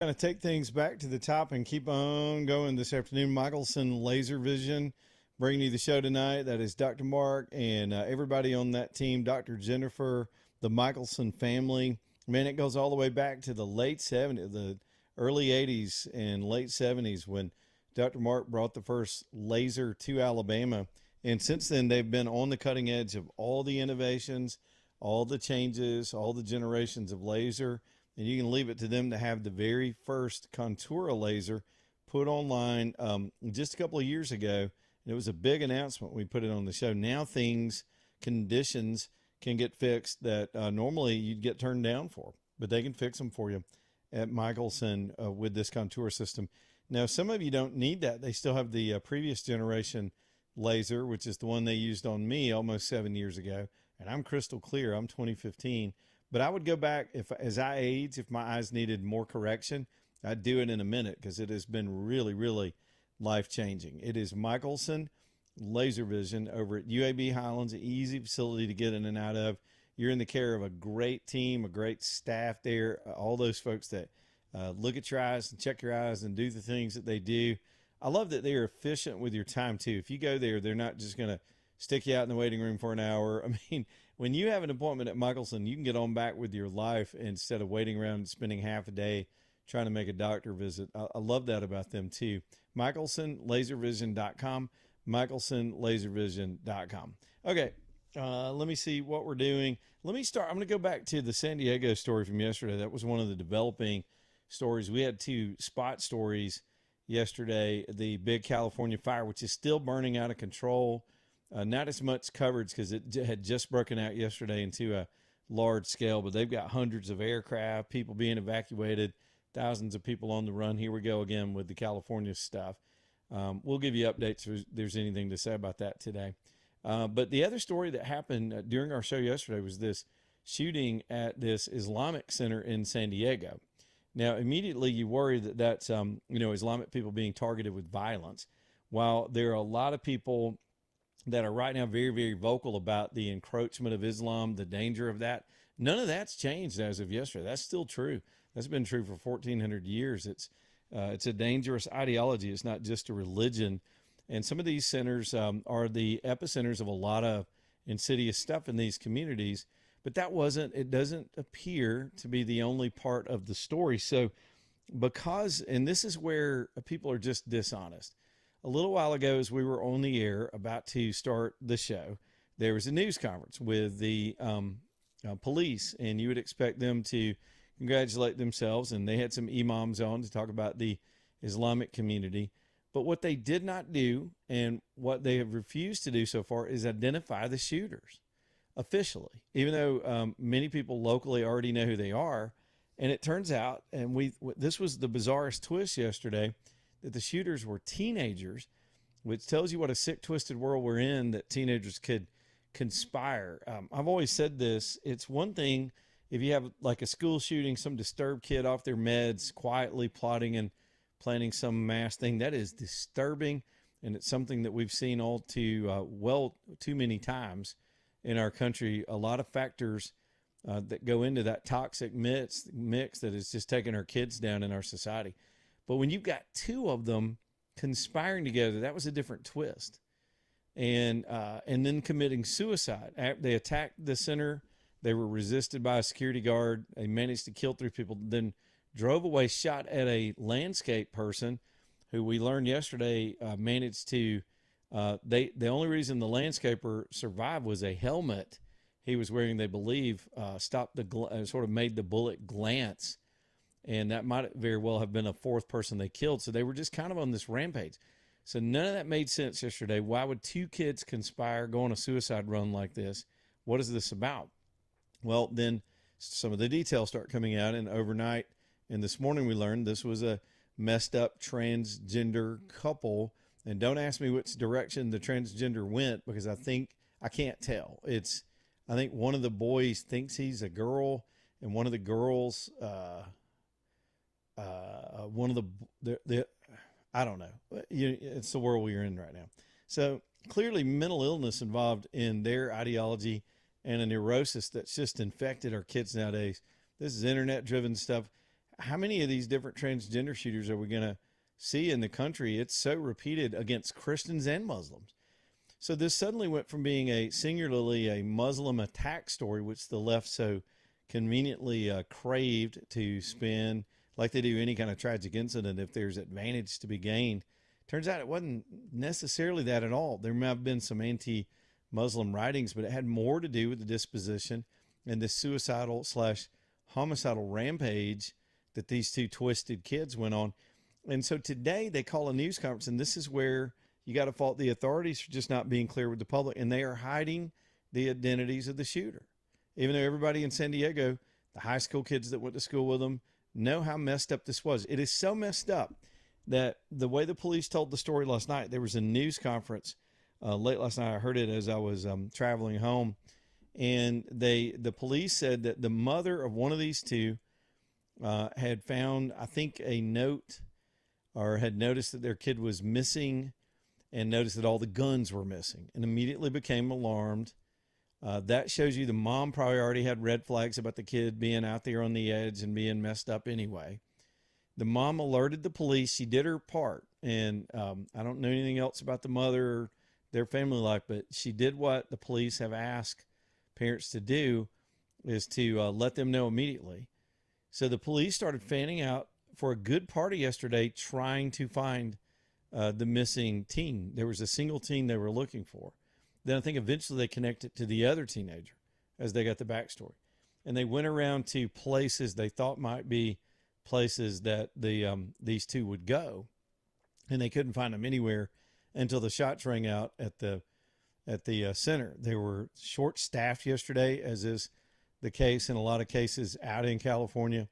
Going to take things back to the top and keep on going this afternoon. Michelson Laser Vision bringing you the show tonight. That is Dr. Mark and everybody on that team, Dr. Jennifer, the Michelson family. Man, it goes all the way back to the late 70s, the early 80s and late 70s when Dr. Mark brought the first laser to Alabama. And since then, they've been on the cutting edge of all the innovations, all the changes, all the generations of laser, and you can leave it to them to have the very first Contura laser put online just a couple of years ago. And it was a big announcement. We put it on the show. Now conditions can get fixed that normally you'd get turned down for, but they can fix them for you at Michelson with this Contour system. Now, some of you don't need that. They still have the previous generation laser, which is the one they used on me almost 7 years ago. And I'm crystal clear. I'm 2015. But I would go back as I age, if my eyes needed more correction, I'd do it in a minute because it has been really, really life changing. It is Michelson Laser Vision over at UAB Highlands, an easy facility to get in and out of. You're in the care of a great team, a great staff there, all those folks that look at your eyes and check your eyes and do the things that they do. I love that they're efficient with your time too. If you go there, they're not just going to stick you out in the waiting room for an hour. I mean, when you have an appointment at Michelson, you can get on back with your life instead of waiting around and spending half a day trying to make a doctor visit. I love that about them too. MichelsonLaserVision.com, MichelsonLaserVision.com. Okay, let me see what we're doing. Let me start. I'm going to go back to the San Diego story from yesterday. That was one of the developing stories. We had two spot stories yesterday. The big California fire, which is still burning out of control. Not as much coverage because it had just broken out yesterday into a large scale, but they've got hundreds of aircraft, people being evacuated, thousands of people on the run. Here we go again with the California stuff. We'll give you updates if there's anything to say about that today. But the other story that happened during our show yesterday was this shooting at this Islamic center in San Diego. Now, immediately you worry that that's, Islamic people being targeted with violence. While there are a lot of people that are right now very, very vocal about the encroachment of Islam, the danger of that. None of that's changed as of yesterday. That's still true. That's been true for 1,400 years. It's a dangerous ideology. It's not just a religion. And some of these centers are the epicenters of a lot of insidious stuff in these communities. But it doesn't appear to be the only part of the story. So and this is where people are just dishonest. A little while ago, as we were on the air about to start the show, there was a news conference with the police, and you would expect them to congratulate themselves, and they had some imams on to talk about the Islamic community. But what they did not do, and what they have refused to do so far, is identify the shooters officially, even though many people locally already know who they are. And it turns out, and this was the bizarrest twist yesterday, that the shooters were teenagers, which tells you what a sick, twisted world we're in, that teenagers could conspire. I've always said this. It's one thing if you have like a school shooting, some disturbed kid off their meds, quietly plotting and planning some mass thing. That is disturbing, and it's something that we've seen all too many times in our country. A lot of factors that go into that toxic mix that is just taking our kids down in our society. But when you've got two of them conspiring together, that was a different twist. And then committing suicide. They attacked the center. They were resisted by a security guard. They managed to kill 3 people, then drove away, shot at a landscape person who we learned yesterday managed to, the only reason the landscaper survived was a helmet he was wearing, they believe, stopped sort of made the bullet glance. And that might very well have been a 4th person they killed. So they were just kind of on this rampage. So none of that made sense yesterday. Why would 2 kids conspire, go on a suicide run like this? What is this about? Well, then some of the details start coming out, and overnight and this morning we learned this was a messed up transgender couple. And don't ask me which direction the transgender went, because I can't tell. I think one of the boys thinks he's a girl, and one of the girls, I don't know. It's the world we're in right now. So clearly mental illness involved in their ideology, and a neurosis that's just infected our kids nowadays. This is internet driven stuff. how many of these different transgender shooters are we going to see in the country? It's so repeated against Christians and Muslims. So this suddenly went from being singularly a Muslim attack story, which the left so conveniently craved to spin like they do any kind of tragic incident if there's advantage to be gained. Turns out it wasn't necessarily that at all. There may have been some anti-Muslim writings, but it had more to do with the disposition and the suicidal / homicidal rampage that these two twisted kids went on. And so today they call a news conference, and this is where you got to fault the authorities for just not being clear with the public, and they are hiding the identities of the shooter. Even though everybody in San Diego, the high school kids that went to school with them, know how messed up this was. It is so messed up that the way the police told the story last night, there was a news conference late last night. I heard it as I was traveling home, and the police said that the mother of one of these two had found, I think, a note, or had noticed that their kid was missing, and noticed that all the guns were missing, and immediately became alarmed. That shows you the mom probably already had red flags about the kid being out there on the edge and being messed up anyway. The mom alerted the police. She did her part, and I don't know anything else about the mother or their family life, but she did what the police have asked parents to do, is to let them know immediately. So the police started fanning out for a good part of yesterday, trying to find the missing teen. There was a single teen they were looking for. Then I think eventually they connected to the other teenager as they got the backstory. And they went around to places they thought might be places that these two would go. And they couldn't find them anywhere until the shots rang out at the center. They were short-staffed yesterday, as is the case in a lot of cases out in California.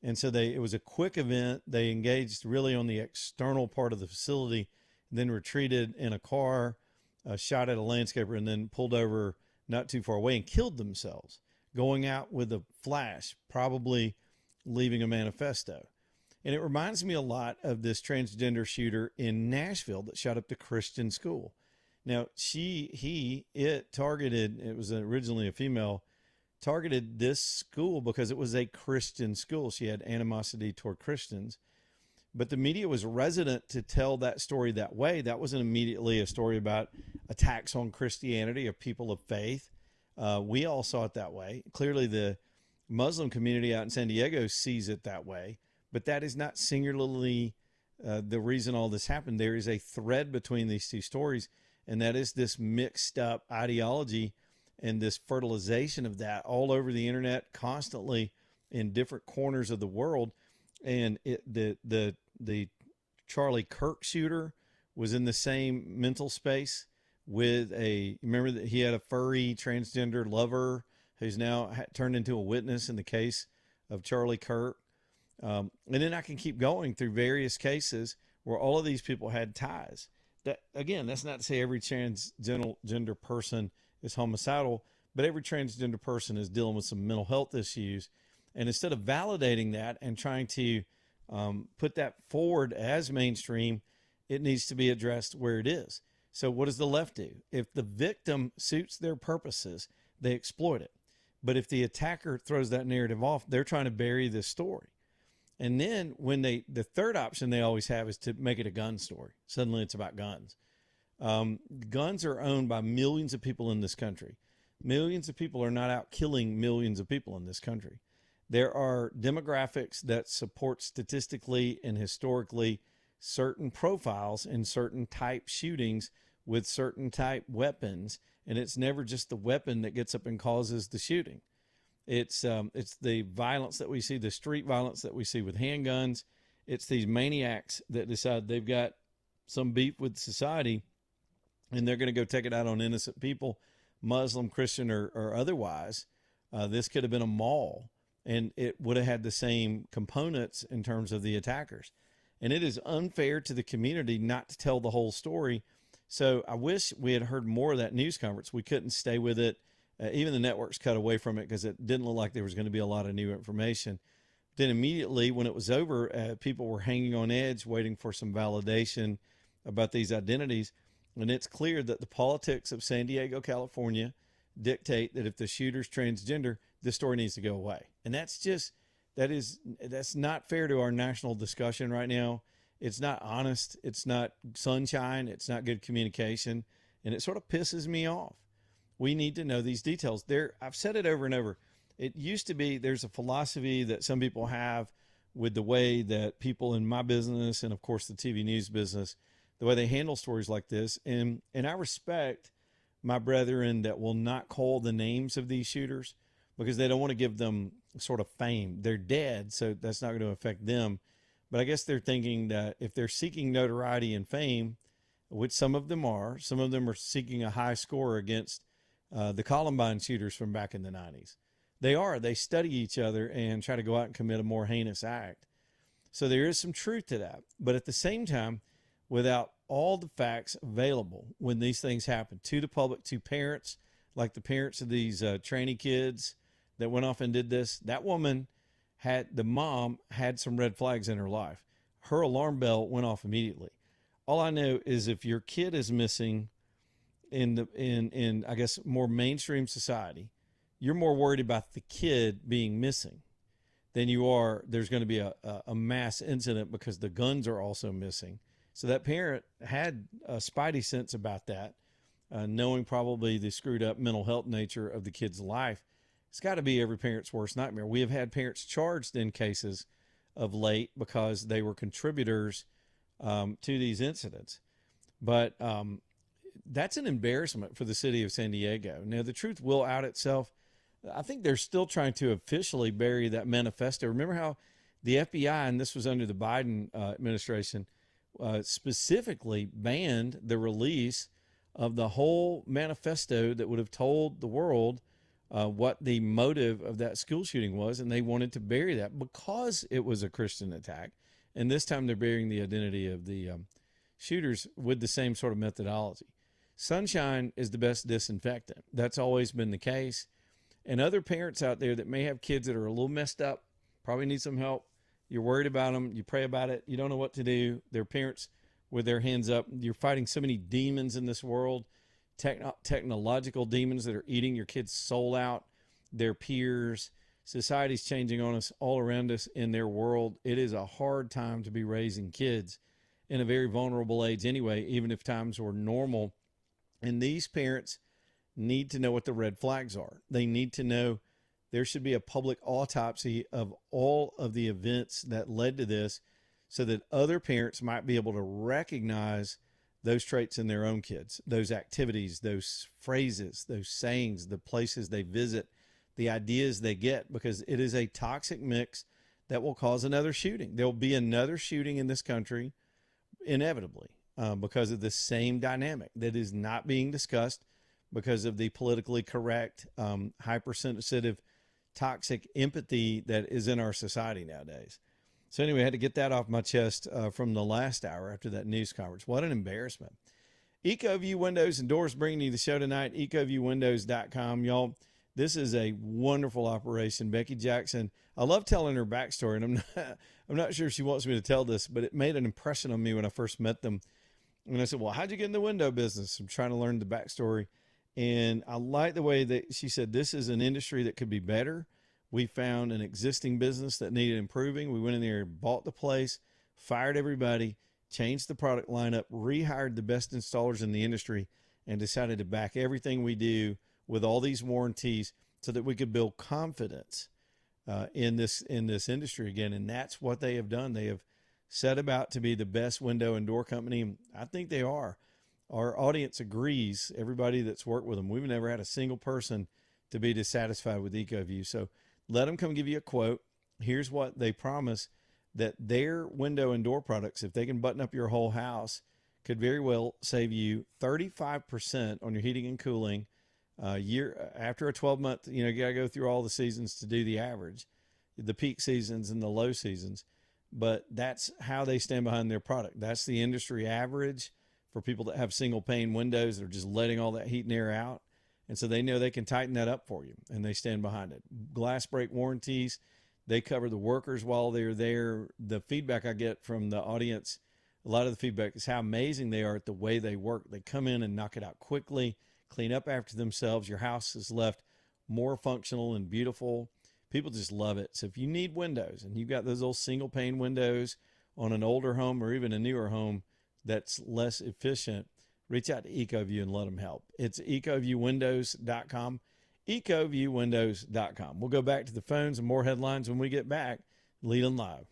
And so it was a quick event. They engaged really on the external part of the facility, then retreated in a car, shot at a landscaper, and then pulled over not too far away and killed themselves, going out with a flash, probably leaving a manifesto. And it reminds me a lot of this transgender shooter in Nashville that shot up the Christian school. Now, it targeted, it was originally a female, targeted this school because it was a Christian school. She had animosity toward Christians, but the media was resident to tell that story that way. That wasn't immediately a story about attacks on Christianity or people of faith. We all saw it that way. Clearly the Muslim community out in San Diego sees it that way, but that is not singularly the reason all this happened. There is a thread between these two stories, and that is this mixed up ideology and this fertilization of that all over the internet, constantly in different corners of the world. And the Charlie Kirk shooter was in the same mental space with remember that he had a furry transgender lover who's now turned into a witness in the case of Charlie Kirk. And then I can keep going through various cases where all of these people had ties. That, again, that's not to say every transgender person is homicidal, but every transgender person is dealing with some mental health issues. And instead of validating that and trying to put that forward as mainstream, it needs to be addressed where it is. So what does the left do? If the victim suits their purposes, they exploit it. But if the attacker throws that narrative off, they're trying to bury this story. And then when the third option they always have is to make it a gun story. Suddenly it's about guns. Guns are owned by millions of people in this country. Millions of people are not out killing millions of people in this country. There are demographics that support statistically and historically certain profiles in certain type shootings with certain type weapons. And it's never just the weapon that gets up and causes the shooting. It's the violence that we see, the street violence that we see with handguns. It's these maniacs that decide they've got some beef with society and they're going to go take it out on innocent people, Muslim, Christian, or otherwise. This could have been a mall, and it would have had the same components in terms of the attackers. And it is unfair to the community not to tell the whole story. So I wish we had heard more of that news conference. We couldn't stay with it. Even the networks cut away from it because it didn't look like there was going to be a lot of new information. Then immediately when it was over, people were hanging on edge, waiting for some validation about these identities. And it's clear that the politics of San Diego, California dictate that if the shooter's transgender, this story needs to go away. And that's just That's not fair to our national discussion right now. It's not honest. It's not sunshine. It's not good communication, and it sort of pisses me off. We need to know these details. I've said it over and over. It used to be there's a philosophy that some people have with the way that people in my business and of course the TV news business, the way they handle stories like this, and I respect my brethren that will not call the names of these shooters because they don't want to give them sort of fame. They're dead, so that's not going to affect them. But I guess they're thinking that if they're seeking notoriety and fame, which some of them are seeking a high score against the Columbine shooters from back in the 90s. They study each other and try to go out and commit a more heinous act. So there is some truth to that. But at the same time, without all the facts available when these things happen to the public, to parents, like the parents of these trainee kids that went off and did this, that woman the mom had some red flags in her life. Her alarm bell went off immediately. All I know is if your kid is missing in I guess more mainstream society, you're more worried about the kid being missing than you are there's going to be a mass incident because the guns are also missing. So that parent had a spidey sense about that, knowing probably the screwed up mental health nature of the kid's life. It's got to be every parent's worst nightmare. We have had parents charged in cases of late because they were contributors to these incidents. But that's an embarrassment for the city of San Diego. Now, the truth will out itself. I think they're still trying to officially bury that manifesto. Remember how the FBI, and this was under the Biden administration, specifically banned the release of the whole manifesto that would have told the world what the motive of that school shooting was, and they wanted to bury that because it was a Christian attack. And this time they're burying the identity of the shooters with the same sort of methodology. Sunshine is the best disinfectant. That's always been the case. And other parents out there that may have kids that are a little messed up, probably need some help. You're worried about them. You pray about it. You don't know what to do. Their parents with their hands up. You're fighting so many demons in this world, technological demons that are eating your kid's soul out, their peers. Society's changing on us all around us in their world. It is a hard time to be raising kids in a very vulnerable age anyway, even if times were normal. And these parents need to know what the red flags are. They need to know there should be a public autopsy of all of the events that led to this so that other parents might be able to recognize those traits in their own kids, those activities, those phrases, those sayings, the places they visit, the ideas they get, because it is a toxic mix that will cause another shooting. There'll be another shooting in this country inevitably because of the same dynamic that is not being discussed because of the politically correct, hypersensitive, toxic empathy that is in our society nowadays. So anyway, I had to get that off my chest from the last hour after that news conference. What an embarrassment. EcoView Windows and Doors bringing you the show tonight, ecoviewwindows.com. Y'all, this is a wonderful operation. Becky Jackson, I love telling her backstory, and I'm not sure she wants me to tell this, but it made an impression on me when I first met them. And I said, well, how'd you get in the window business? I'm trying to learn the backstory. And I like the way that she said, this is an industry that could be better. We found an existing business that needed improving. We went in there, bought the place, fired everybody, changed the product lineup, rehired the best installers in the industry, and decided to back everything we do with all these warranties so that we could build confidence in this industry again. And that's what they have done. They have set about to be the best window and door company. I think they are. Our audience agrees, everybody that's worked with them. We've never had a single person to be dissatisfied with EcoView. So let them come give you a quote. Here's what they promise, that their window and door products, if they can button up your whole house, could very well save you 35% on your heating and cooling year after a 12-month. You got to go through all the seasons to do the average, the peak seasons and the low seasons. But that's how they stand behind their product. That's the industry average for people that have single pane windows that are just letting all that heat and air out. And so they know they can tighten that up for you, and they stand behind it. Glass break warranties, they cover the workers while they're there. The feedback I get from the audience, a lot of the feedback is how amazing they are at the way they work. They come in and knock it out quickly, clean up after themselves. Your house is left more functional and beautiful. People just love it. So if you need windows and you've got those old single pane windows on an older home or even a newer home that's less efficient, reach out to EcoView and let them help. It's ecoviewwindows.com, ecoviewwindows.com. We'll go back to the phones and more headlines when we get back. Leland Live.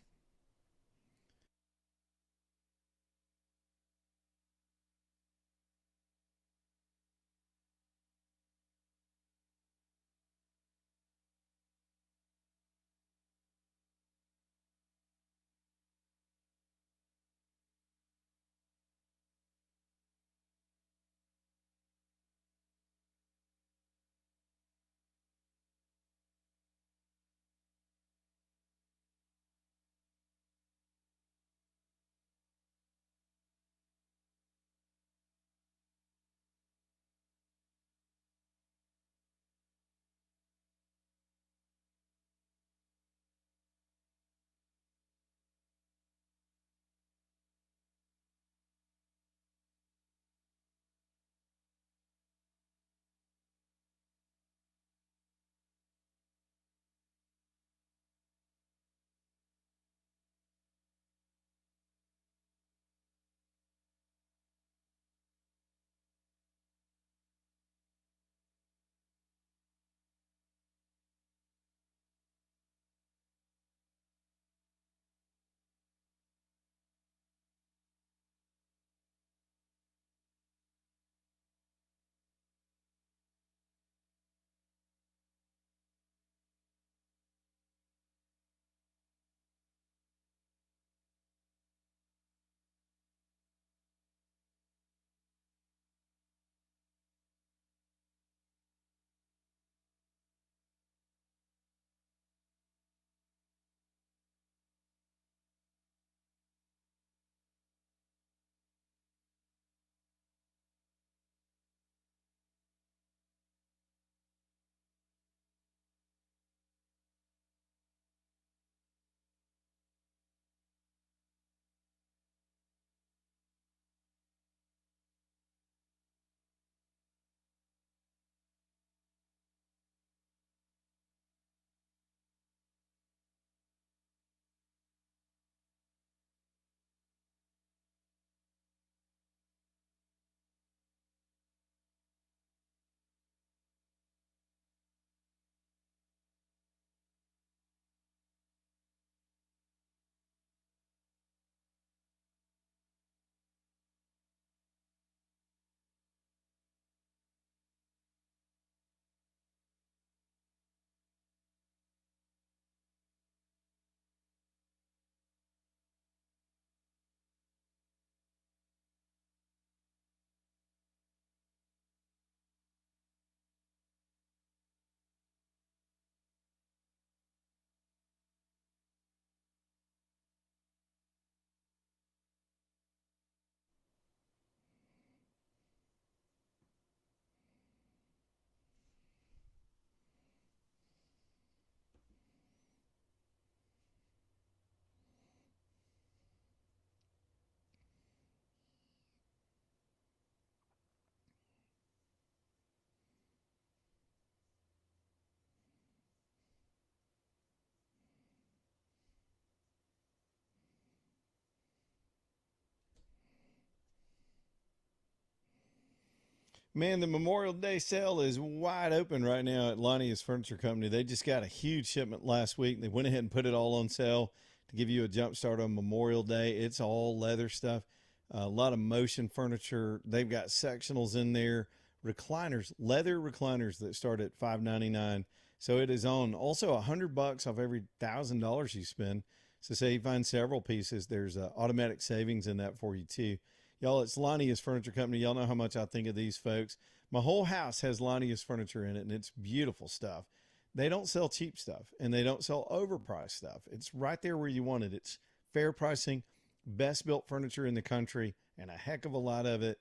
Man, the Memorial Day sale is wide open right now at Lonnie's Furniture Company. They just got a huge shipment last week. They went ahead and put it all on sale to give you a jump start on Memorial Day. It's all leather stuff, a lot of motion furniture. They've got sectionals in there, recliners, leather recliners that start at $5.99. So it is on. Also, $100 off every $1,000 you spend. So say you find several pieces, there's automatic savings in that for you too. Y'all, it's Lonnie's Furniture Company. Y'all know how much I think of these folks. My whole house has Lonnie's furniture in it, and it's beautiful stuff. They don't sell cheap stuff, and they don't sell overpriced stuff. It's right there where you want it. It's fair pricing, best built furniture in the country, and a heck of a lot of it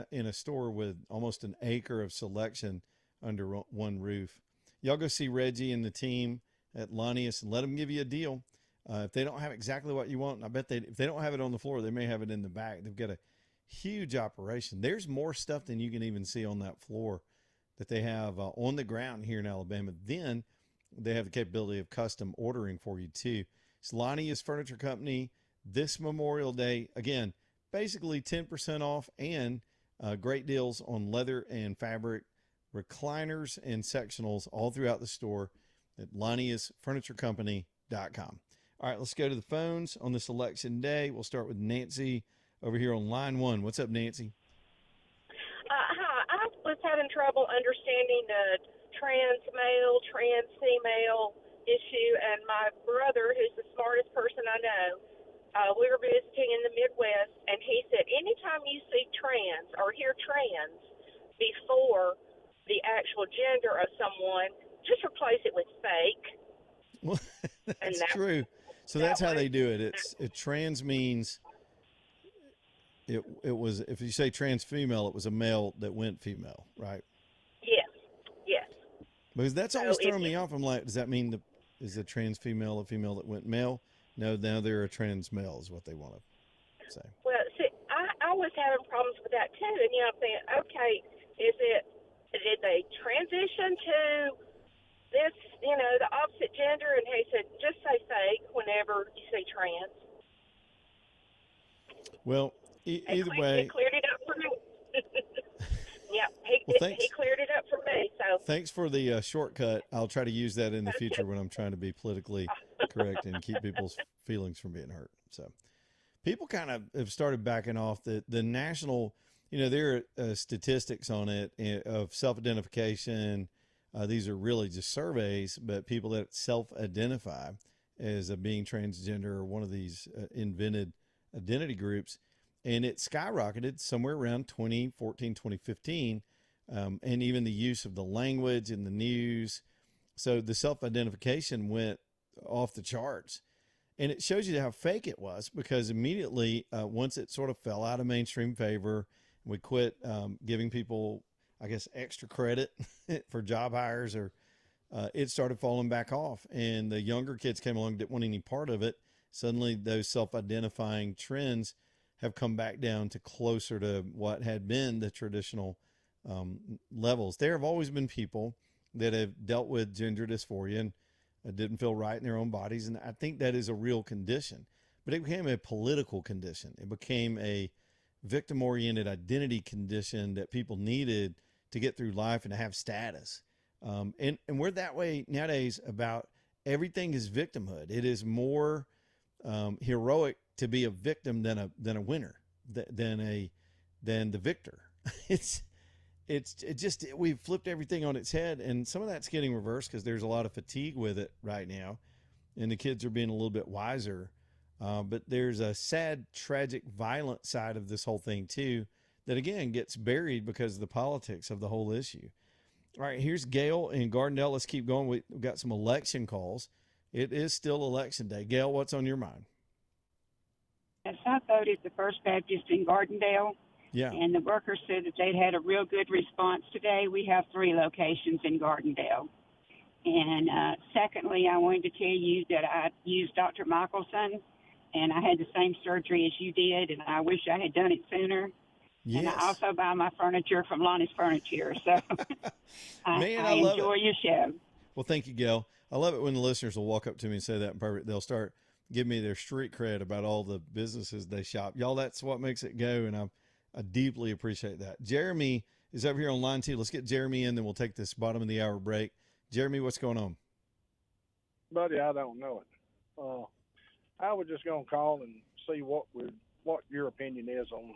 in a store with almost an acre of selection under one roof. Y'all go see Reggie and the team at Lonnie's and let them give you a deal. If they don't have exactly what you want, and I bet if they don't have it on the floor, they may have it in the back. They've got a huge operation. There's more stuff than you can even see on that floor that they have on the ground here in Alabama. Then They have the capability of custom ordering for you too. It's Lonnie's Furniture Company this Memorial Day. Again, basically 10% off and great deals on leather and fabric, recliners and sectionals all throughout the store at Lonnie'sFurnitureCompany.com. All right, let's go to the phones on this election day. We'll start with Nancy over here on line 1. What's up, Nancy? Hi, I was having trouble understanding the trans male, trans female issue, and my brother, who's the smartest person I know, we were visiting in the Midwest, and he said, anytime you see trans or hear trans before the actual gender of someone, just replace it with fake. Well, that's true. So that's how they do it. Trans means it was, if you say trans female, it was a male that went female, right? Yes. Because that's always thrown me off. I'm like, does that mean is the trans female a female that went male? No, now they're a trans male is what they want to say. Well, see, I was having problems with that too, and I'm thinking, okay, did they transition to this, the opposite gender? And he said, just say fake whenever you say trans. Well, either way. He cleared it up for me. Yeah, he cleared it up for me. So thanks for the shortcut. I'll try to use that in the future when I'm trying to be politically correct and keep people's feelings from being hurt. So people kind of have started backing off the national, there are statistics on it of self-identification. These are really just surveys, but people that self-identify as being transgender or one of these invented identity groups, and it skyrocketed somewhere around 2014, 2015, and even the use of the language in the news. So the self-identification went off the charts. And it shows you how fake it was, because immediately, once it sort of fell out of mainstream favor, we quit giving people, I guess, extra credit for job hires, or it started falling back off. And the younger kids came along, didn't want any part of it. Suddenly, those self-identifying trends have come back down to closer to what had been the traditional levels. There have always been people that have dealt with gender dysphoria and didn't feel right in their own bodies. And I think that is a real condition, but it became a political condition. It became a victim-oriented identity condition that people needed to get through life and to have status. And we're that way nowadays about everything is victimhood. It is more heroic to be a victim than a winner, than the victor. We've flipped everything on its head, and some of that's getting reversed because there's a lot of fatigue with it right now, and the kids are being a little bit wiser. But there's a sad, tragic, violent side of this whole thing too, that again gets buried because of the politics of the whole issue. All right, here's Gail in Gardendale. Let's keep going. We've got some election calls. It is still election day. Gail, what's on your mind? Yes, I voted the First Baptist in Gardendale. Yeah. And the workers said that they'd had a real good response today. We have 3 locations in Gardendale. And secondly, I wanted to tell you that I used Dr. Michelson, and I had the same surgery as you did, and I wish I had done it sooner. Yes. And I also buy my furniture from Lonnie's Furniture. So I enjoy your show. Well, thank you, Gail. I love it when the listeners will walk up to me and say that in private. They'll start giving me their street cred about all the businesses they shop. Y'all, that's what makes it go, and I deeply appreciate that. Jeremy is over here on line 2. Let's get Jeremy in, then we'll take this bottom of the hour break. Jeremy, what's going on? Buddy, I don't know it. I was just going to call and see what your opinion is on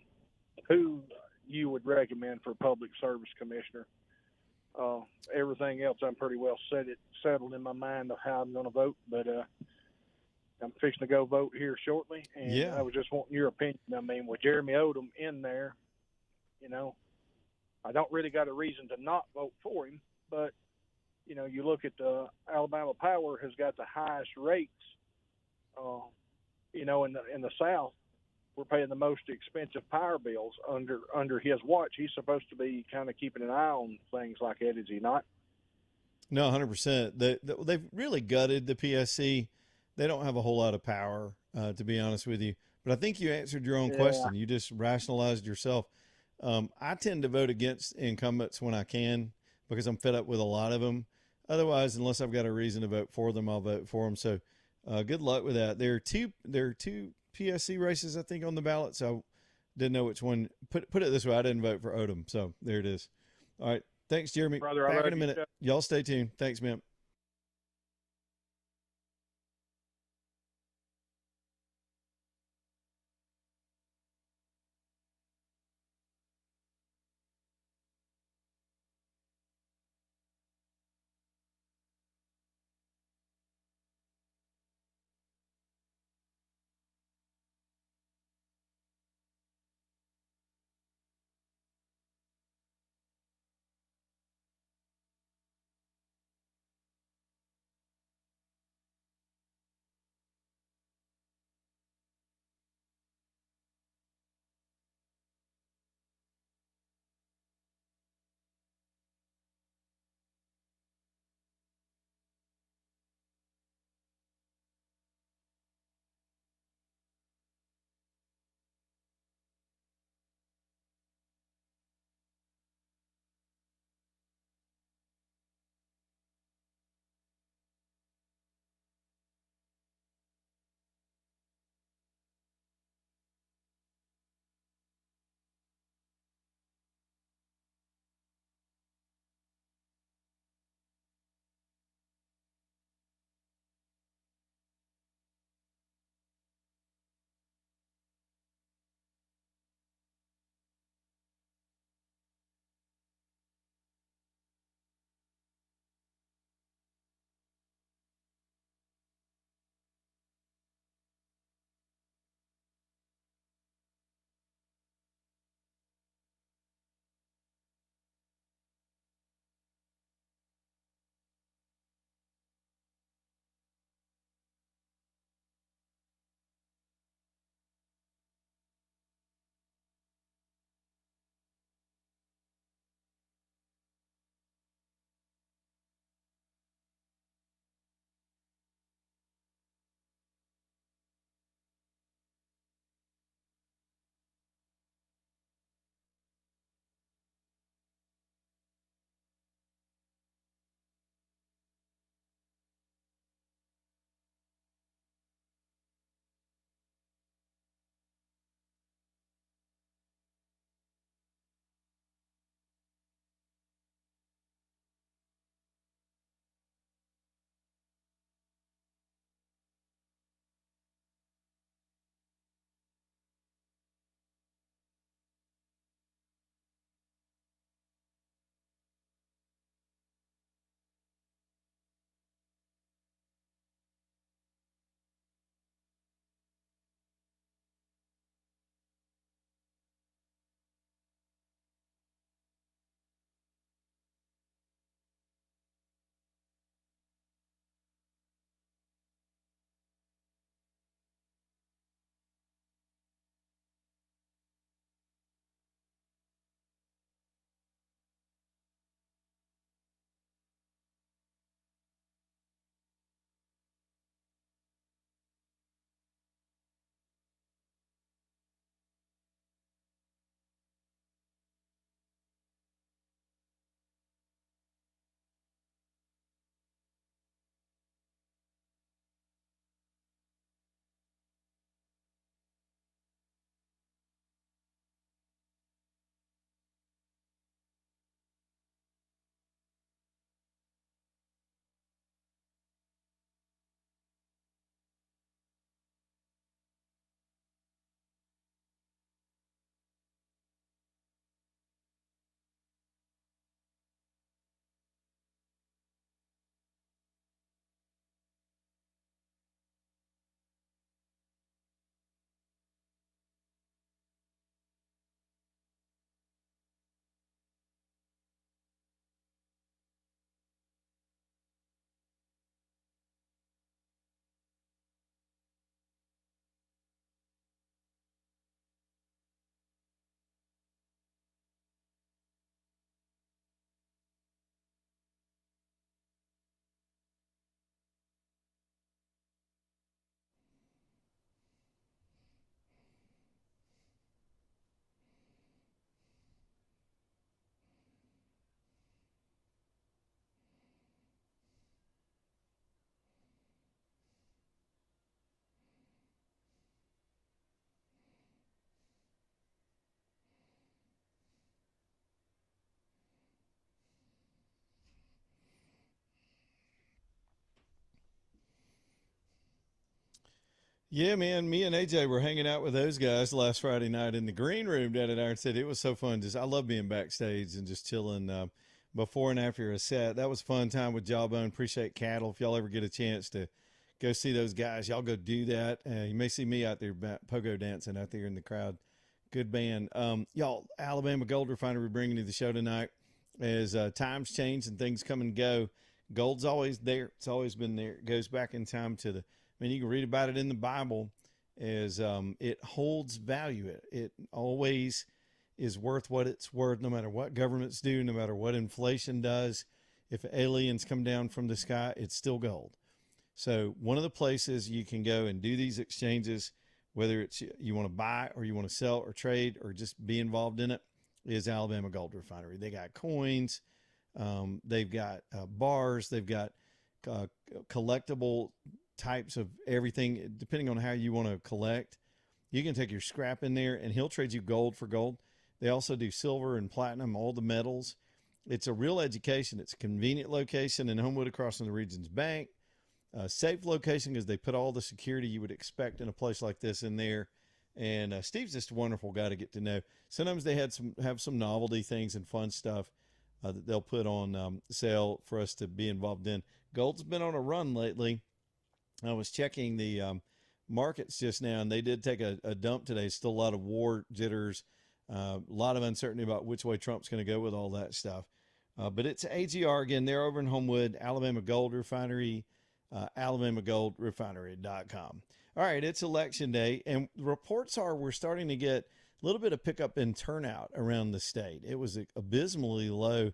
who you would recommend for public service commissioner. Everything else, I'm pretty well settled in my mind of how I'm going to vote, but I'm fixing to go vote here shortly, and yeah. I was just wanting your opinion. I mean, with Jeremy Odom in there, I don't really got a reason to not vote for him, but, you look at Alabama Power has got the highest rates, in the South. We're paying the most expensive power bills under his watch. He's supposed to be kind of keeping an eye on things like that, is he not? No, 100%. They've really gutted the PSC. They don't have a whole lot of power, to be honest with you. But I think you answered your own question. You just rationalized yourself. I tend to vote against incumbents when I can because I'm fed up with a lot of them. Otherwise, unless I've got a reason to vote for them, I'll vote for them. So, good luck with that. There are two PSC races I think on the ballot. So, didn't know which one. Put it this way, I didn't vote for Odom. So there it is. All right. Thanks, Jeremy. Brother, I Back love in a you, minute. Chuck. Y'all stay tuned. Thanks, man. Yeah, man. Me and AJ were hanging out with those guys last Friday night in the green room down at Iron City. It was so fun. Just I love being backstage and just chilling before and after a set. That was a fun time with Jawbone. Appreciate Cattle. If y'all ever get a chance to go see those guys, y'all go do that. You may see me out there pogo dancing out there in the crowd. Good band. Y'all, Alabama Gold Refinery bringing you the show tonight. As times change and things come and go, gold's always there. It's always been there. It goes back in time to the. I mean, you can read about it in the Bible. As it holds value. It always is worth what it's worth, no matter what governments do, no matter what inflation does. If aliens come down from the sky, it's still gold. So one of the places you can go and do these exchanges, whether it's you want to buy or you want to sell or trade or just be involved in it, is Alabama Gold Refinery. They got coins, they've got bars, they've got collectible types of everything, depending on how you want to collect. You can take your scrap in there and he'll trade you gold for gold. They also do silver and platinum, all the metals. It's a real education. It's a convenient location in Homewood across from the Regions Bank. Safe location because they put all the security you would expect in a place like this in there. And Steve's just a wonderful guy to get to know. Sometimes they have some novelty things and fun stuff that they'll put on sale for us to be involved in. Gold's been on a run lately. I was checking the markets just now, and they did take a dump today. Still a lot of war jitters, a lot of uncertainty about which way Trump's going to go with all that stuff. But it's AGR again. They're over in Homewood, Alabama Gold Refinery, alabamagoldrefinery.com. All right, it's election day, and reports are we're starting to get a little bit of pickup in turnout around the state. It was abysmally low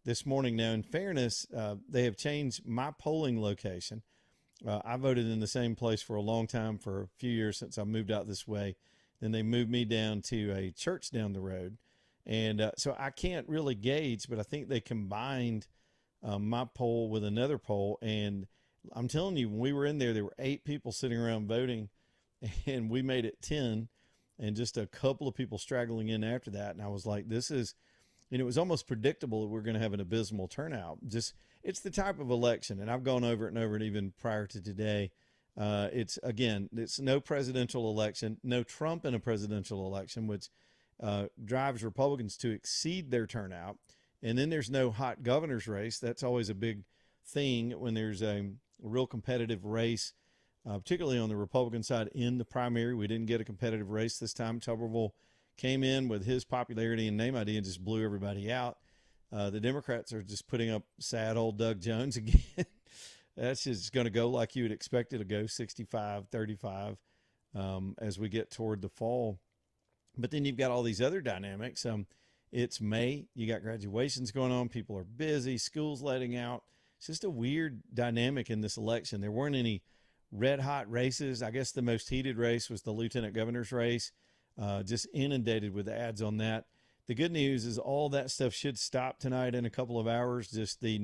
this morning. Now, in fairness, they have changed my polling location. I voted in the same place for a long time, for a few years since I moved out this way. Then they moved me down to a church down the road. And so I can't really gauge, but I think they combined my poll with another poll. And I'm telling you, when we were in there were 8 people sitting around voting, and we made it 10, and just a couple of people straggling in after that. And I was like, this is, it was almost predictable that we're going to have an abysmal turnout. It's the type of election, and I've gone over it and over it even prior to today. It's no presidential election, no Trump in a presidential election, which drives Republicans to exceed their turnout. And then there's no hot governor's race. That's always a big thing when there's a real competitive race, particularly on the Republican side in the primary. We didn't get a competitive race this time. Tuberville came in with his popularity and name ID and just blew everybody out. The Democrats are just putting up sad old Doug Jones again. That's just going to go like you would expect it to go, 65-35, as we get toward the fall. But then you've got all these other dynamics. It's May. You got graduations going on. People are busy. School's letting out. It's just a weird dynamic in this election. There weren't any red hot races. I guess the most heated race was the lieutenant governor's race. Just inundated with ads on that. The good news is all that stuff should stop tonight in a couple of hours. Just the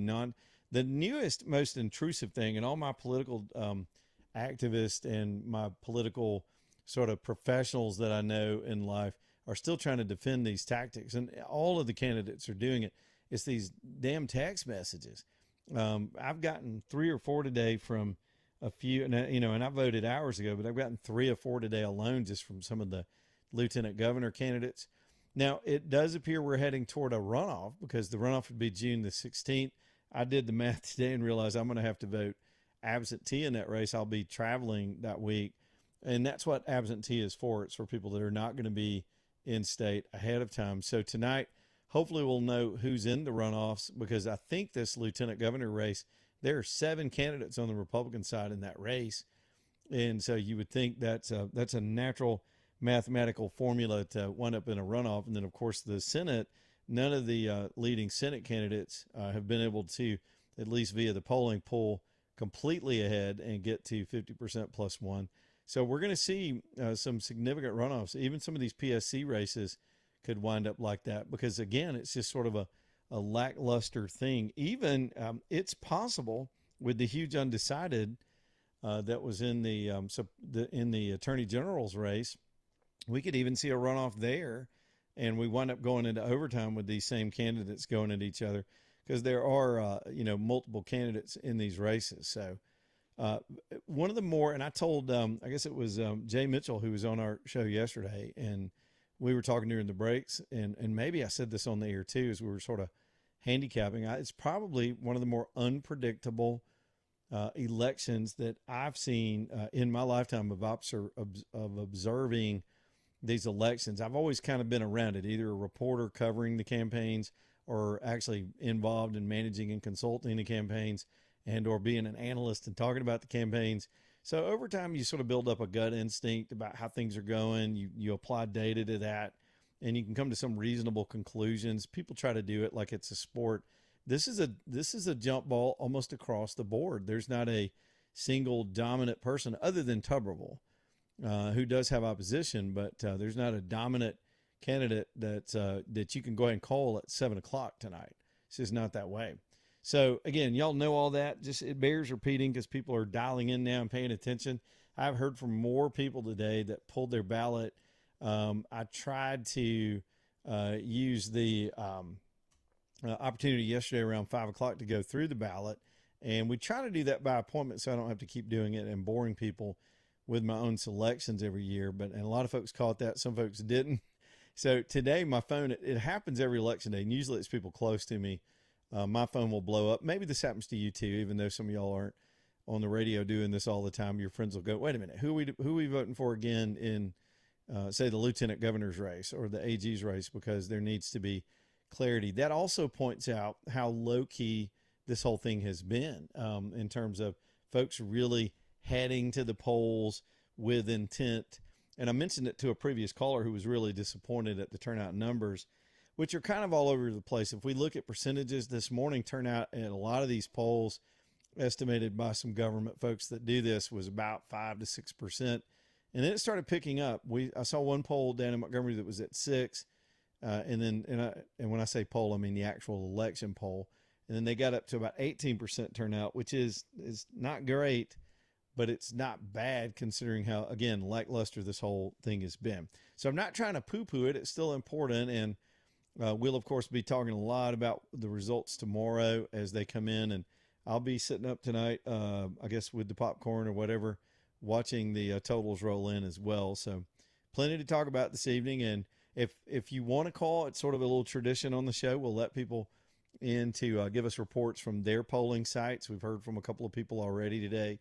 newest, most intrusive thing, and all my political activists and my political sort of professionals that I know in life are still trying to defend these tactics, and all of the candidates are doing it. It's these damn text messages. I've gotten 3 or 4 today from a few, and I voted hours ago, but I've gotten 3 or 4 today alone just from some of the lieutenant governor candidates. Now, it does appear we're heading toward a runoff, because the runoff would be June the 16th. I did the math today and realized I'm going to have to vote absentee in that race. I'll be traveling that week, and that's what absentee is for. It's for people that are not going to be in state ahead of time. So tonight, hopefully we'll know who's in the runoffs, because I think this lieutenant governor race, there are 7 candidates on the Republican side in that race. And so you would think that's a natural mathematical formula to wind up in a runoff. And then, of course, the Senate, none of the leading Senate candidates have been able to, at least via the polling, pull completely ahead and get to 50% plus 1. So we're going to see some significant runoffs. Even some of these PSC races could wind up like that, because, again, it's just sort of a lackluster thing. Even it's possible with the huge undecided that was in the Attorney General's race, we could even see a runoff there, and we wind up going into overtime with these same candidates going at each other, because there are multiple candidates in these races. So One of the more, and I told, I guess it was Jay Mitchell who was on our show yesterday, and we were talking during the breaks, and maybe I said this on the air too, as we were sort of handicapping. It's probably one of the more unpredictable elections that I've seen in my lifetime of observing these elections. I've always kind of been around it, either a reporter covering the campaigns or actually involved in managing and consulting the campaigns, and or being an analyst and talking about the campaigns. So over time, you sort of build up a gut instinct about how things are going. You apply data to that, and you can come to some reasonable conclusions. People try to do it like it's a sport. This is a jump ball almost across the board. There's not a single dominant person other than Tuberville, who does have opposition, but there's not a dominant candidate that you can go ahead and call at 7:00 tonight. It's just not that way. So again, y'all know all that. Just it bears repeating because people are dialing in now and paying attention. I've heard from more people today that pulled their ballot. I tried to use the opportunity yesterday around 5:00 to go through the ballot, and we try to do that by appointment so I don't have to keep doing it and boring people with my own selections every year. And a lot of folks caught that, some folks didn't. So today my phone, it happens every election day, and usually it's people close to me. My phone will blow up. Maybe this happens to you too, even though some of y'all aren't on the radio doing this all the time. Your friends will go, wait a minute, who are we voting for again in, say, the lieutenant governor's race or the AG's race, because there needs to be clarity. That also points out how low key this whole thing has been in terms of folks really heading to the polls with intent. And I mentioned it to a previous caller who was really disappointed at the turnout numbers, which are kind of all over the place. If we look at percentages this morning, turnout at a lot of these polls, estimated by some government folks that do this, was about 5 to 6%. And then it started picking up. I saw one poll down in Montgomery that was at 6. And when I say poll, I mean the actual election poll. And then they got up to about 18% turnout, which is not great, but it's not bad considering how, again, lackluster this whole thing has been. So I'm not trying to poo-poo it. It's still important. And we'll, of course, be talking a lot about the results tomorrow as they come in. And I'll be sitting up tonight, I guess, with the popcorn or whatever, watching the totals roll in as well. So plenty to talk about this evening. And if you want to call, it's sort of a little tradition on the show. We'll let people in to give us reports from their polling sites. We've heard from a couple of people already today.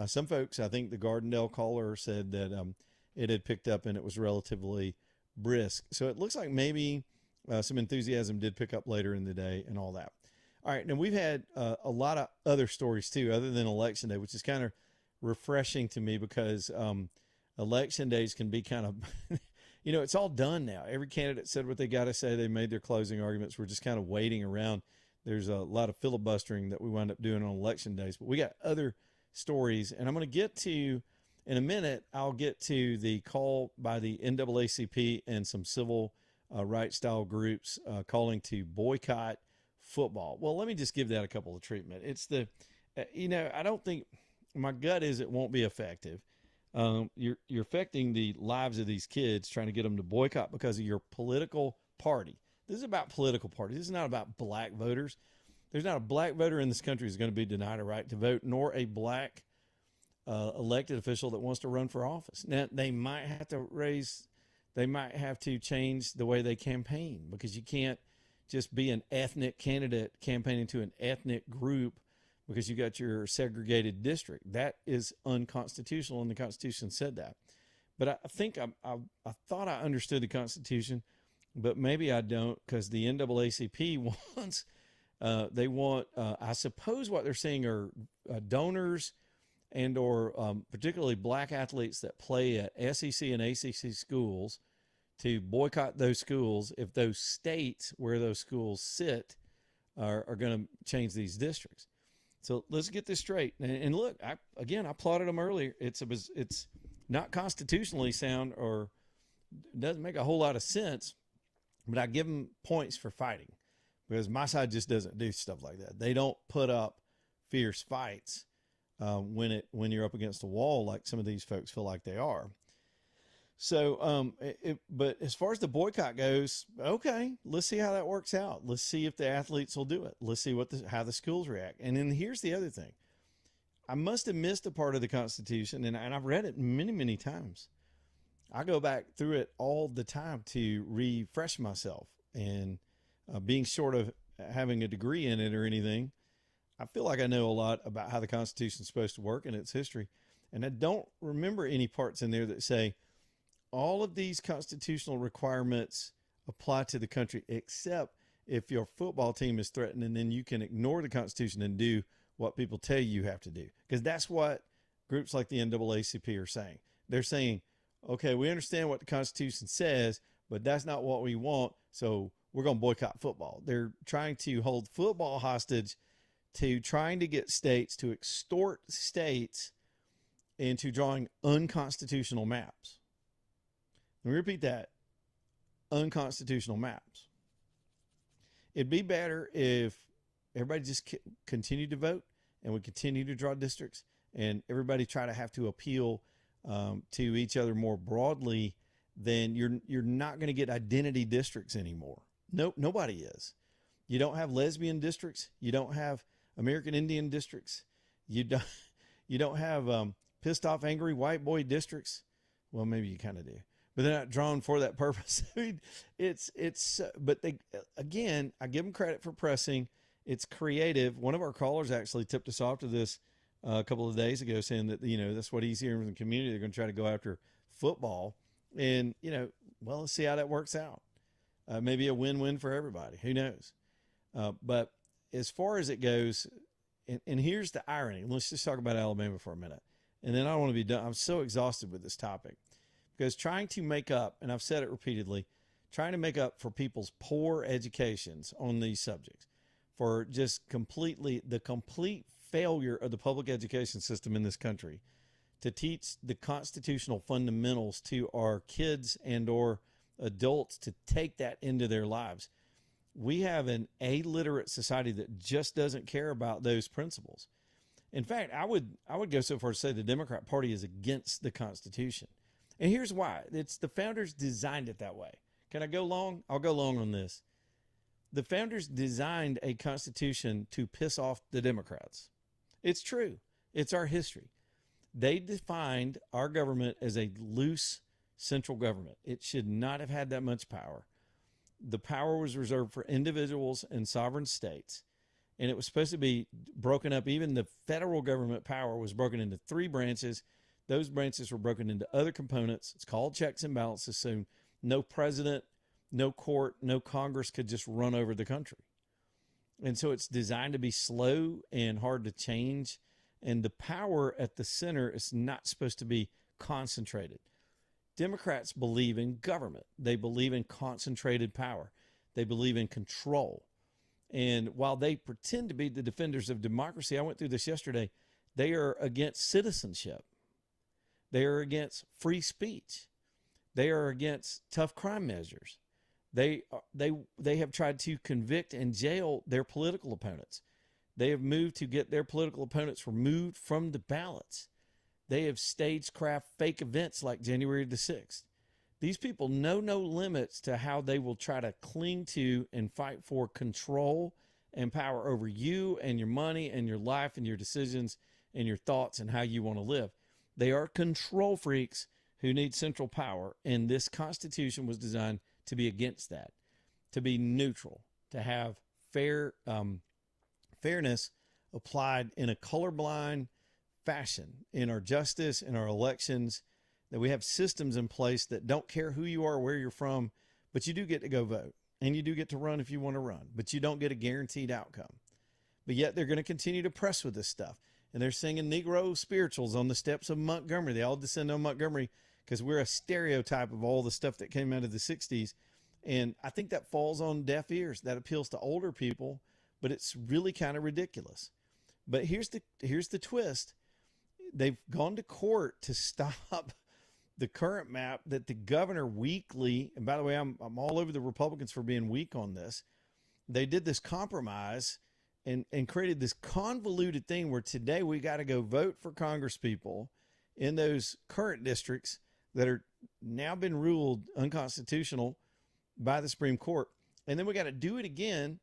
Some folks, I think the Gardendale caller said that it had picked up and it was relatively brisk. So it looks like maybe some enthusiasm did pick up later in the day and all that. All right. Now we've had a lot of other stories too, other than election day, which is kind of refreshing to me because election days can be kind of, it's all done now. Every candidate said what they got to say. They made their closing arguments. We're just kind of waiting around. There's a lot of filibustering that we wind up doing on election days, but we got other stories, and I'm going to get to, in a minute, I'll get to the call by the NAACP and some civil rights style groups calling to boycott football. Well, let me just give that a couple of treatment. It's the, I don't think, my gut is it won't be effective. You're affecting the lives of these kids, trying to get them to boycott because of your political party. This is about political parties. This is not about black voters. There's not a black voter in this country who's going to be denied a right to vote, nor a black elected official that wants to run for office. Now, they might have to change the way they campaign, because you can't just be an ethnic candidate campaigning to an ethnic group because you got your segregated district. That is unconstitutional, and the Constitution said that. But I think I thought I understood the Constitution, but maybe I don't, because the NAACP wants... they want, I suppose what they're saying are donors and or particularly black athletes that play at SEC and ACC schools to boycott those schools if those states where those schools sit are going to change these districts. So let's get this straight. And look, I applauded them earlier. It's not constitutionally sound or doesn't make a whole lot of sense, but I give them points for fighting. Because my side just doesn't do stuff like that. They don't put up fierce fights when you're up against the wall like some of these folks feel like they are. So, but as far as the boycott goes, okay, let's see how that works out. Let's see if the athletes will do it. Let's see how the schools react. And then here's the other thing. I must have missed a part of the Constitution, and I've read it many, many times. I go back through it all the time to refresh myself. And being short of having a degree in it or anything, I feel like I know a lot about how the Constitution is supposed to work and its history. And I don't remember any parts in there that say all of these constitutional requirements apply to the country, except if your football team is threatened, and then you can ignore the Constitution and do what people tell you have to do. Because that's what groups like the NAACP are saying. They're saying, okay, we understand what the Constitution says, but that's not what we want, so we're going to boycott football. They're trying to hold football hostage to trying to get states to extort states into drawing unconstitutional maps. Let me repeat that. Unconstitutional maps. It'd be better if everybody just continued to vote and we continue to draw districts and everybody try to have to appeal to each other more broadly. Then you're not going to get identity districts anymore. Nope, nobody is. You don't have lesbian districts. You don't have American Indian districts. You don't have pissed off angry white boy districts. Well, maybe you kind of do, but they're not drawn for that purpose. I mean, but they, again, I give them credit for pressing. It's creative. One of our callers actually tipped us off to this a couple of days ago, saying that, that's what he's hearing from the community. They're going to try to go after football, and, well, let's see how that works out. Maybe a win-win for everybody. Who knows? But as far as it goes, and here's the irony. Let's just talk about Alabama for a minute. And then I want to be done. I'm so exhausted with this topic because trying to make up, and I've said it repeatedly, trying to make up for people's poor educations on these subjects, for just the complete failure of the public education system in this country to teach the constitutional fundamentals to our kids and or adults to take that into their lives. We have an illiterate society that just doesn't care about those principles. In fact, I would go so far as to say the Democrat Party is against the Constitution. And here's why. It's the founders designed it that way. Can I go long? I'll go long on this. The founders designed a Constitution to piss off the Democrats. It's true. It's our history. They defined our government as a loose central government. It should not have had that much power. The power was reserved for individuals and sovereign states, and it was supposed to be broken up. Even the federal government power was broken into 3 branches. Those branches were broken into other components. It's called checks and balances. So no president, no court, no Congress could just run over the country. And so it's designed to be slow and hard to change. And the power at the center is not supposed to be concentrated. Democrats believe in government. They believe in concentrated power. They believe in control. And while they pretend to be the defenders of democracy, I went through this yesterday, they are against citizenship. They are against free speech. They are against tough crime measures. They have tried to convict and jail their political opponents. They have moved to get their political opponents removed from the ballots. They have stagecraft fake events like January the 6th. These people know no limits to how they will try to cling to and fight for control and power over you and your money and your life and your decisions and your thoughts and how you want to live. They are control freaks who need central power, and this Constitution was designed to be against that, to be neutral, to have fairness applied in a colorblind fashion in our justice, in our elections, that we have systems in place that don't care who you are, where you're from, but you do get to go vote, and you do get to run if you want to run, but you don't get a guaranteed outcome. But yet they're going to continue to press with this stuff. And they're singing Negro spirituals on the steps of Montgomery. They all descend on Montgomery because we're a stereotype of all the stuff that came out of the 60s. And I think that falls on deaf ears. That appeals to older people, but it's really kind of ridiculous. But here's the twist. They've gone to court to stop the current map that the governor weekly, and by the way, I'm all over the Republicans for being weak on this. They did this compromise and created this convoluted thing where today we got to go vote for Congress people in those current districts that are now been ruled unconstitutional by the Supreme Court. And then we got to do it again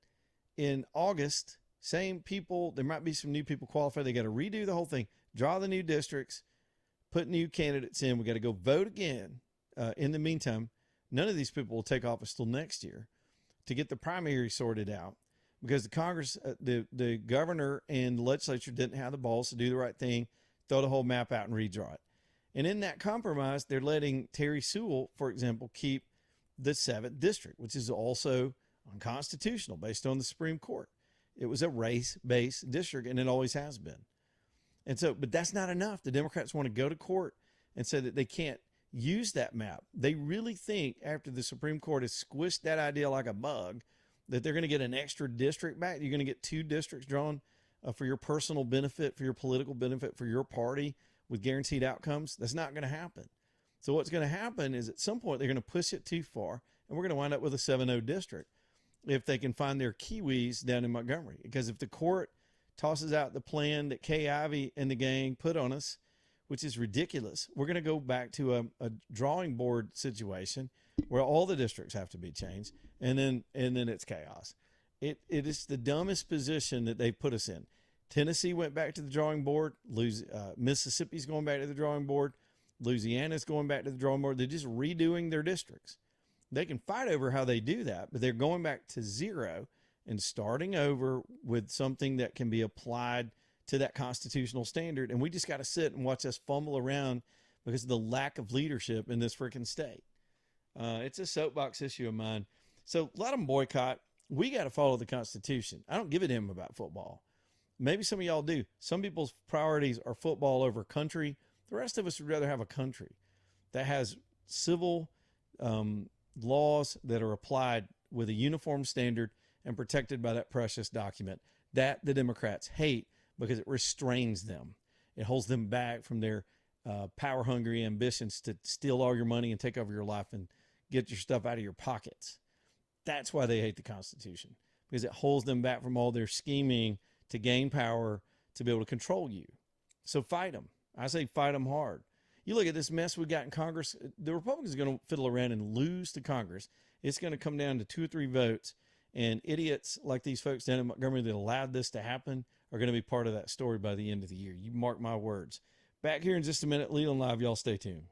in August Same people. There might be some new people qualified. They got to redo the whole thing, draw the new districts, put new candidates in. We got to go vote again. In the meantime, none of these people will take office till next year to get the primary sorted out, because the Congress, the governor and the legislature didn't have the balls to do the right thing, throw the whole map out and redraw it. And in that compromise, they're letting Terry Sewell, for example, keep the 7th district, which is also unconstitutional based on the Supreme Court. It was a race-based district, and it always has been. And so, but that's not enough. The Democrats want to go to court and say that they can't use that map. They really think, after the Supreme Court has squished that idea like a bug, that they're going to get an extra district back. You're going to get 2 districts drawn for your personal benefit, for your political benefit, for your party with guaranteed outcomes. That's not going to happen. So what's going to happen is at some point they're going to push it too far, and we're going to wind up with a 7-0 district if they can find their Kiwis down in Montgomery. Because if the court tosses out the plan that Kay Ivey and the gang put on us, which is ridiculous, we're going to go back to a drawing board situation where all the districts have to be changed, and then it's chaos. It is the dumbest position that they put us in. Tennessee went back to the drawing board. Mississippi's going back to the drawing board. Louisiana's going back to the drawing board. They're just redoing their districts. They can fight over how they do that, but they're going back to zero and starting over with something that can be applied to that constitutional standard. And we just got to sit and watch us fumble around because of the lack of leadership in this freaking state. It's a soapbox issue of mine. So let them boycott. We got to follow the Constitution. I don't give a damn about football. Maybe some of y'all do. Some people's priorities are football over country. The rest of us would rather have a country that has civil laws that are applied with a uniform standard and protected by that precious document that the Democrats hate because it restrains them. It holds them back from their power-hungry ambitions to steal all your money and take over your life and get your stuff out of your pockets. That's why they hate the Constitution, because it holds them back from all their scheming to gain power to be able to control you. So fight them. I say fight them hard. You look at this mess we got in Congress. The Republicans are going to fiddle around and lose to Congress. It's going to come down to 2 or 3 votes, and idiots like these folks down in Montgomery that allowed this to happen are going to be part of that story by the end of the year. You mark my words. Back here in just a minute. Leland Live. Y'all stay tuned.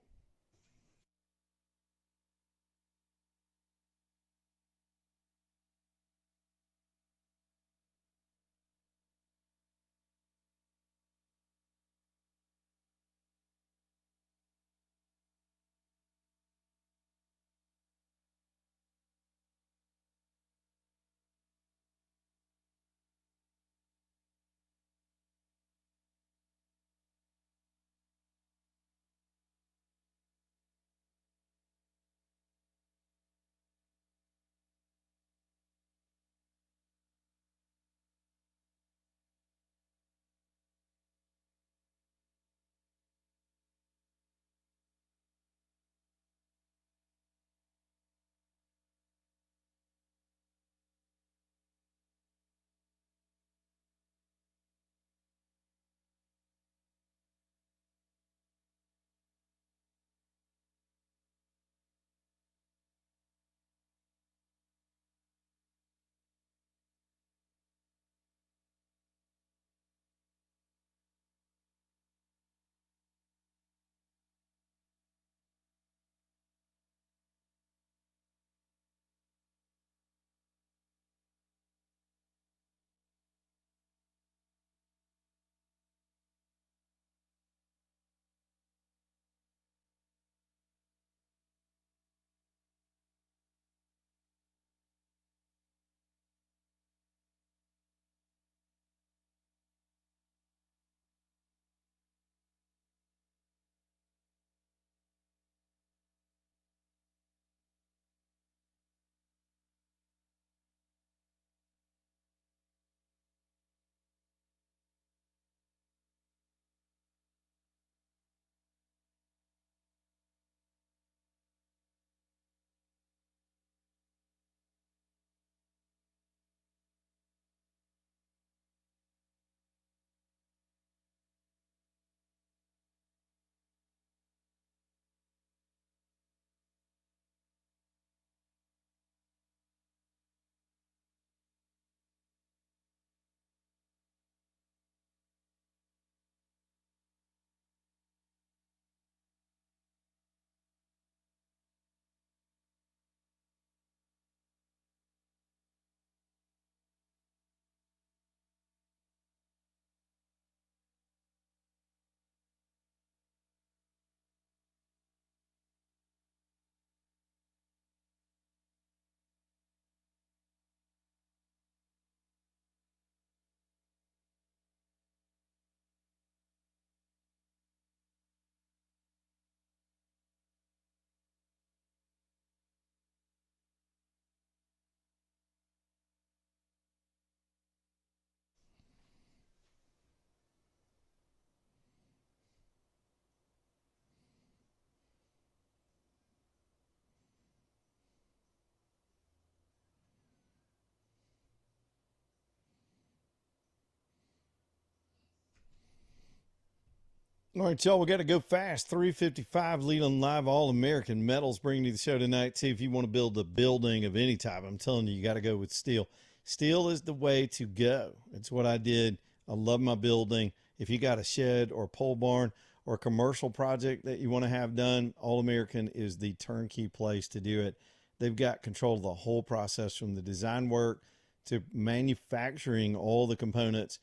All right, y'all, we got to go fast. 3:55, Leland Live, All-American Metals bringing you the show tonight. See, if you want to build a building of any type, I'm telling you, you got to go with steel. Steel is the way to go. It's what I did. I love my building. If you got a shed or a pole barn or a commercial project that you want to have done, All-American is the turnkey place to do it. They've got control of the whole process from the design work to manufacturing all the components,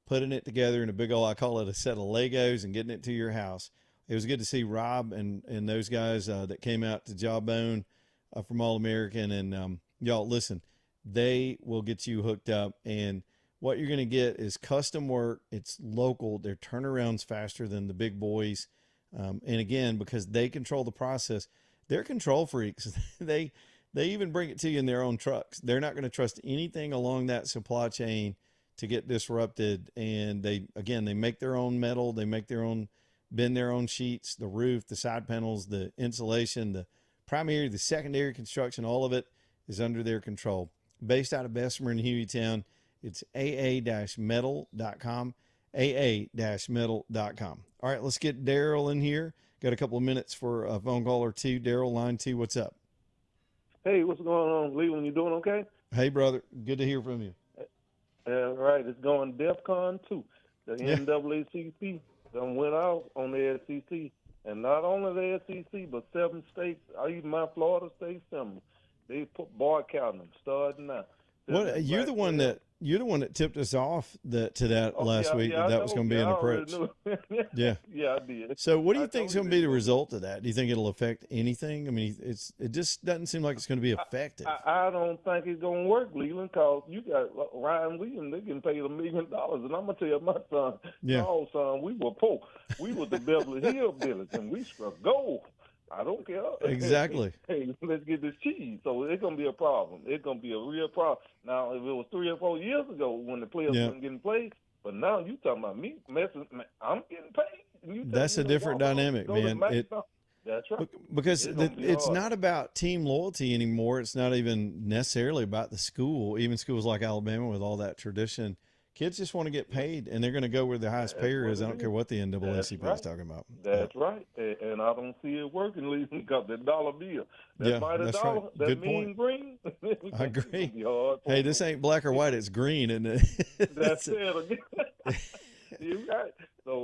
putting it together in a big old, I call it a set of Legos, and getting it to your house. It was good to see Rob and those guys that came out to Jawbone from All-American. And y'all, listen, they will get you hooked up. And what you're going to get is custom work. It's local. Their turnaround's faster than the big boys. And again, because they control the process, they're control freaks. They even bring it to you in their own trucks. They're not going to trust anything along that supply chain to get disrupted. And they make their own metal. They make their own, bend their own sheets, the roof, the side panels, the insulation, the primary, the secondary construction, all of it is under their control. Based out of Bessemer and Hueytown, it's aa-metal.com, aa-metal.com. All right, let's get Daryl in here. Got a couple of minutes for a phone call or two. Daryl, line 2, what's up? Hey, what's going on, Leland? You doing okay? Hey, brother. Good to hear from you. Right, it's going DEFCON 2. The NAACP done went out on the SEC, and not only the SEC, but 7 states, even my Florida State Assembly, they put boycotting them starting now. What you're the one that tipped us off to that last week that was going to be an approach. Yeah, I did. So, what do you think is going to be the result of that? Do you think it'll affect anything? I mean, it just doesn't seem like it's going to be effective. I don't think it's going to work, Leland, because you got Ryan Williams. They getting paid $1 million, and I'm gonna tell you, my son, no son, we were poor. We were the Beverly Hillbillies, and we struck gold. I don't care. Exactly. Hey, let's get this cheese. So it's going to be a problem. It's going to be a real problem. Now, if it was 3 or 4 years ago when the players weren't getting played, but now you talking about me messing, I'm getting paid. That's a different dynamic, man. That's right. Because it's not about team loyalty anymore. It's not even necessarily about the school. Even schools like Alabama with all that tradition, kids just want to get paid, and they're going to go where the highest payer is. I don't care what the NAACP is talking about. That's right. And I don't see it working, Lee, because the dollar bill. That mighty dollar, right. that Good mean point. green. I agree. Hey, this ain't black or white. It's green, isn't it? That's it again. You're right. So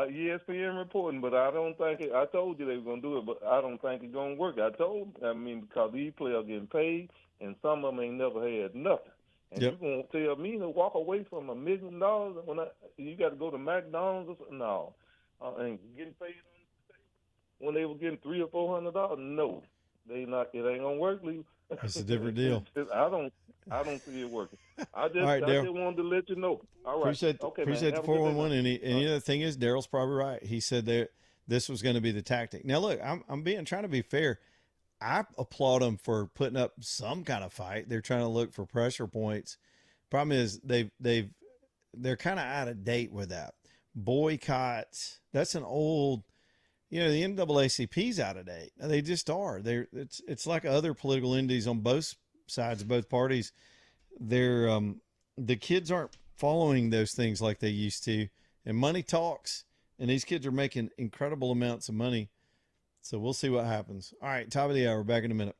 ESPN reporting, but I don't think I told you they were going to do it, but I don't think it's going to work. Because these players getting paid, and some of them ain't never had nothing. And you're going to tell me to walk away from $1 million when you got to go to McDonald's or something? No. And getting paid when they were getting $300 or $400? No. They not. It ain't going to work, Lee. It's a different deal. I don't see it working. I just wanted to let you know. All right. Appreciate the 411. And the other thing is, Daryl's probably right. He said that this was going to be the tactic. Now, look, I'm trying to be fair. I applaud them for putting up some kind of fight. They're trying to look for pressure points. Problem is they're kind of out of date with that. Boycotts, that's an old, the NAACP's out of date. They just are. It's like other political entities on both sides of both parties. The kids aren't following those things like they used to, and money talks, and these kids are making incredible amounts of money. So we'll see what happens. All right, top of the hour. Back in a minute.